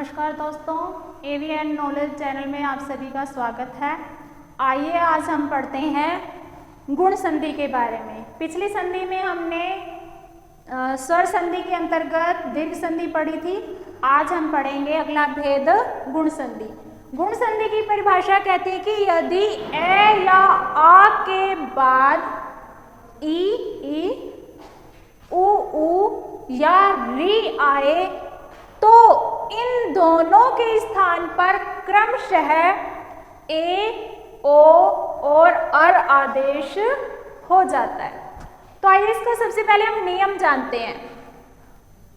नमस्कार दोस्तों, AVN knowledge channel में आप सभी का स्वागत है। आइए आज हम पढ़ते हैं गुण संधि के बारे में। पिछली संधि में हमने स्वर संधि के अंतर्गत दीर्घ संधि पढ़ी थी। आज हम पढ़ेंगे अगला भेद गुण संधि। गुण संधि की परिभाषा कहती है कि यदि ए या आ के बाद ई उ या री आए तो इन दोनों के स्थान पर क्रमशः ए, ओ और अर आदेश हो जाता है। तो आइए इसका सबसे पहले हम नियम जानते हैं।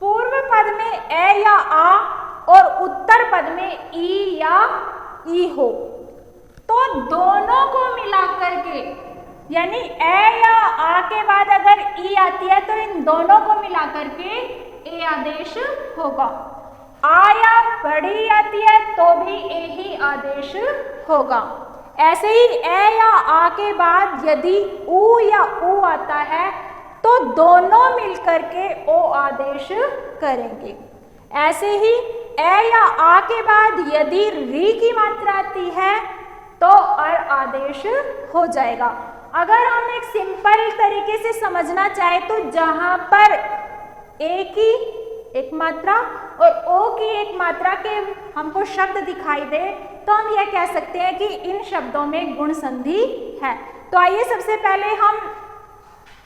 पूर्व पद में ए या आ और उत्तर पद में ई या ई हो तो दोनों को मिलाकर के, यानी ए या आ के बाद अगर ई आती है तो इन दोनों को मिलाकर के ए आदेश होगा। आ या बड़ी आती है तो भी ए ही आदेश होगा। ऐसे ही ए या आ के बाद यदि उ या उ आता है तो दोनों मिलकर के ओ आदेश करेंगे। ऐसे ही ए या आ के बाद यदि री की मात्रा आती है तो अर आदेश हो जाएगा। अगर हम एक सिंपल तरीके से समझना चाहें तो जहां पर ए की एक मात्रा और ओ की एक मात्रा के हमको शब्द दिखाई दे तो हम यह कह सकते हैं कि इन शब्दों में गुण संधि है। तो आइए सबसे पहले हम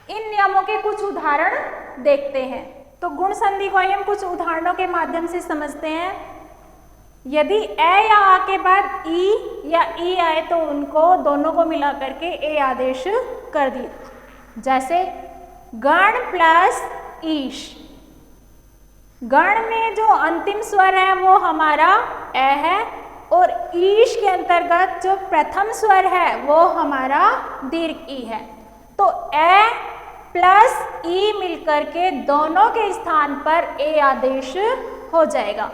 इन नियमों के कुछ उदाहरण देखते हैं। तो गुण संधि को आइए हम कुछ उदाहरणों के माध्यम से समझते हैं। यदि ए या आ के बाद ई या ई आए तो उनको दोनों को मिला करके ए आदेश कर दिए। जैसे गण प्लस ईश। गण में जो अंतिम स्वर है वो हमारा ए है और ईश के अंतर्गत जो प्रथम स्वर है वो हमारा दीर्घ ई है। तो ए प्लस ई मिलकर के दोनों के स्थान पर ए आदेश हो जाएगा।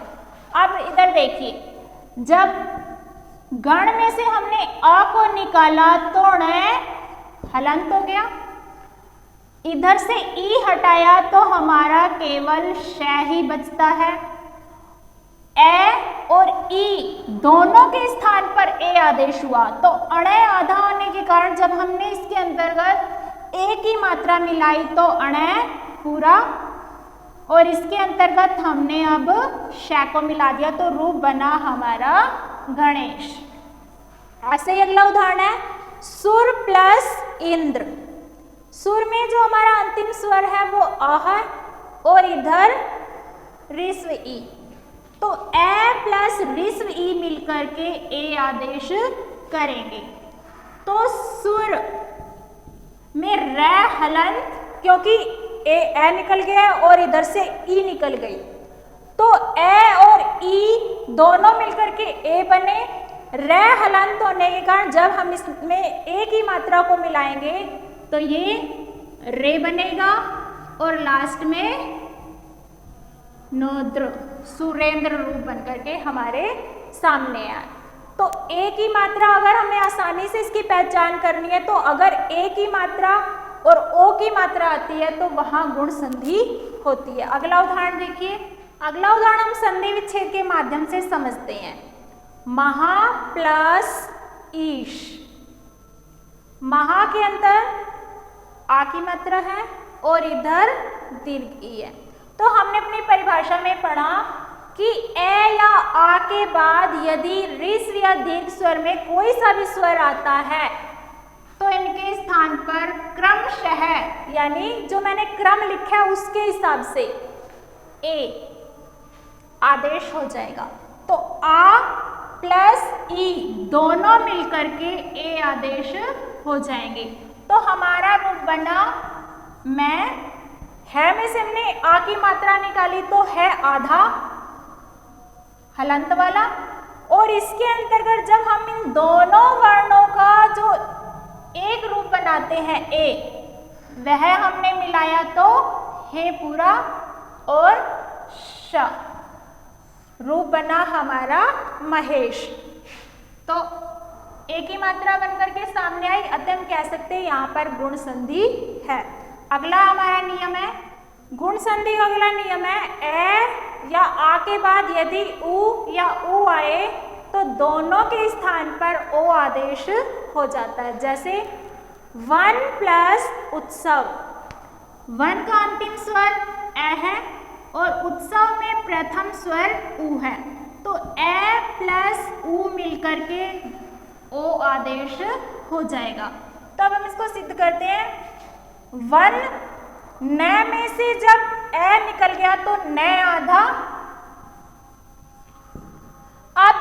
अब इधर देखिए, जब गण में से हमने अ को निकाला तो ण हलंत हो गया। इधर से ई हटाया तो हमारा केवल श ही बचता है। ए और ई दोनों के स्थान पर ए आदेश हुआ तो अण आधा होने के कारण जब हमने इसके अंतर्गत ए की मात्रा मिलाई तो अण पूरा और इसके अंतर्गत हमने अब श को मिला दिया तो रूप बना हमारा गणेश। ऐसे ही अगला उदाहरण है सुर प्लस इंद्र। सुर में जो हमारा अंतिम स्वर है वो अ है और इधर ऋस्व ई, तो ए प्लस ऋस्व ई मिलकर के ए आदेश करेंगे। तो सुर में र हलंत, क्योंकि ए निकल गया और इधर से ई निकल गई तो ए और ई दोनों मिलकर के ए बने। र हलंत होने के कारण जब हम इसमें ए की मात्रा को मिलाएंगे तो ये रे बनेगा और लास्ट में नोद्र सुरेंद्र रूप बनकर के हमारे सामने आए। तो ए की मात्रा अगर हमें आसानी से इसकी पहचान करनी है तो अगर ए की मात्रा और ओ की मात्रा आती है तो वहां गुण संधि होती है। अगला उदाहरण देखिए। अगला उदाहरण हम संधि विच्छेद के माध्यम से समझते हैं। महा प्लस ईश। महा के अंदर आ की मात्रा है और इधर दीर्घ ई है। तो हमने अपनी परिभाषा में पढ़ा कि ए या आ के बाद यदि ऋस्व या दीर्घ स्वर में कोई सा भी स्वर आता है तो इनके स्थान पर क्रमशः, यानी जो मैंने क्रम लिखा है उसके हिसाब से ए आदेश हो जाएगा। तो आ प्लस ई दोनों मिलकर के ए आदेश हो जाएंगे। तो हमारा रूप बना मैं, है में से हमने आ की मात्रा निकाली तो है आधा हलंत वाला और इसके अंतर्गत जब हम इन दोनों वर्णों का जो एक रूप बनाते हैं ए, वह हमने मिलाया तो हे पूरा और श रूप बना हमारा महेश। तो ए की मात्रा बनकर के सामने आई, अतः हम कह सकते हैं यहाँ पर गुण संधि है। अगला हमारा नियम है गुण संधि का अगला नियम है ए या आ के बाद यदि उ या उ आए तो दोनों के स्थान पर ओ आदेश हो जाता है। जैसे वन प्लस उत्सव, वन का अंतिम स्वर ए है और उत्सव में प्रथम स्वर उ है, तो ए प्लस उ मिलकर के ओ आदेश हो जाएगा। तो अब हम इसको सिद्ध करते हैं। वन न में से जब ए निकल गया तो न आधा, अब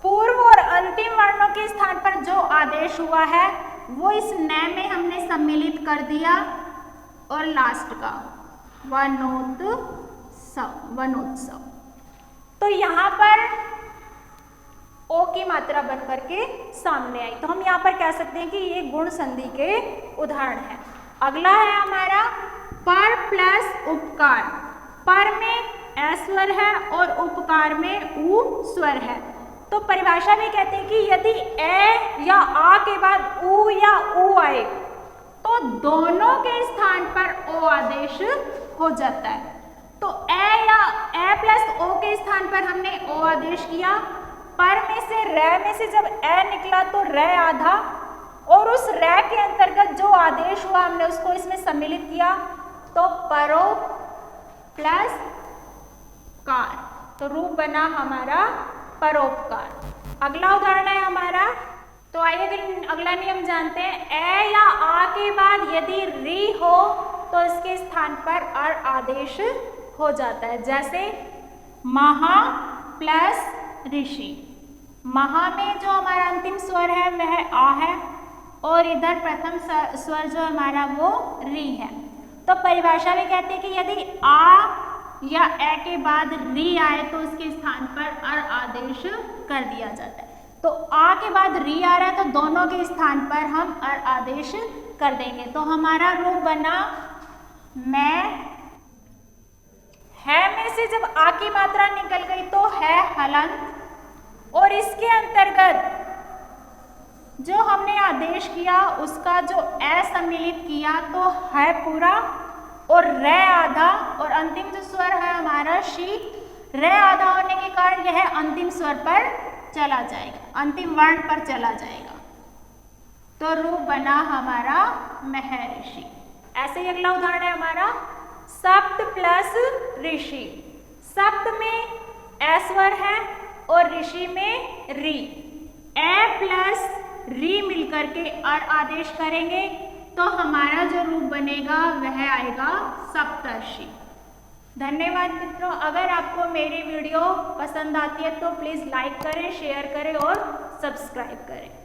पूर्व और अंतिम वर्णों के स्थान पर जो आदेश हुआ है वो इस न में हमने सम्मिलित कर दिया और लास्ट का वनोत्सव। तो यहाँ पर ओ की मात्रा बन करके सामने आई, तो हम यहाँ पर कह सकते हैं कि ये गुण संधि के उदाहरण है। अगला है हमारा पर प्लस उपकार। पर में ए स्वर है और उपकार में उ स्वर है, तो परिभाषा में कहते हैं कि यदि ए या आ के बाद उ या उ आए तो दोनों के स्थान पर ओ आदेश हो जाता है। तो ए या ए प्लस ओ के स्थान पर हमने ओ आदेश किया, पर में से रे में से जब ए निकला तो रे आधा, और उस रे के अंतर्गत जो आदेश हुआ हमने उसको इसमें सम्मिलित किया, तो परो प्लस कार, तो रूप बना हमारा परोपकार। अगला उदाहरण है हमारा, तो आइए अगला नियम जानते हैं। ए या आ के बाद यदि री हो तो इसके स्थान पर अर आदेश हो जाता है। जैसे महा प्लस ऋषि, महा में जो हमारा अंतिम स्वर है वह आ है और इधर प्रथम स्वर जो हमारा वो री है। तो परिभाषा में कहते हैं कि यदि आ या ए के बाद री आए तो उसके स्थान पर अर आदेश कर दिया जाता है। तो आ के बाद री आ रहा है तो दोनों के स्थान पर हम अर आदेश कर देंगे। तो हमारा रूप बना मैं, है में से जब आ की मात्रा निकल गई तो है हलंत, और इसके अंतर्गत जो हमने आदेश किया उसका जो ए सम्मिलित किया तो है पूरा और रे आधा, और अंतिम जो स्वर है हमारा शी, रे आधा होने के कारण यह अंतिम स्वर पर चला जाएगा, अंतिम वर्ण पर चला जाएगा। तो रूप बना हमारा महर्षि। ऐसे ही अगला उदाहरण है हमारा सप्त प्लस ऋषि। सप्त में ए स्वर है और ऋषि में री, ए प्लस री मिलकर के अर आदेश करेंगे तो हमारा जो रूप बनेगा वह आएगा सप्तर्षि। धन्यवाद मित्रों, अगर आपको मेरी वीडियो पसंद आती है तो प्लीज़ लाइक करें, शेयर करें और सब्सक्राइब करें।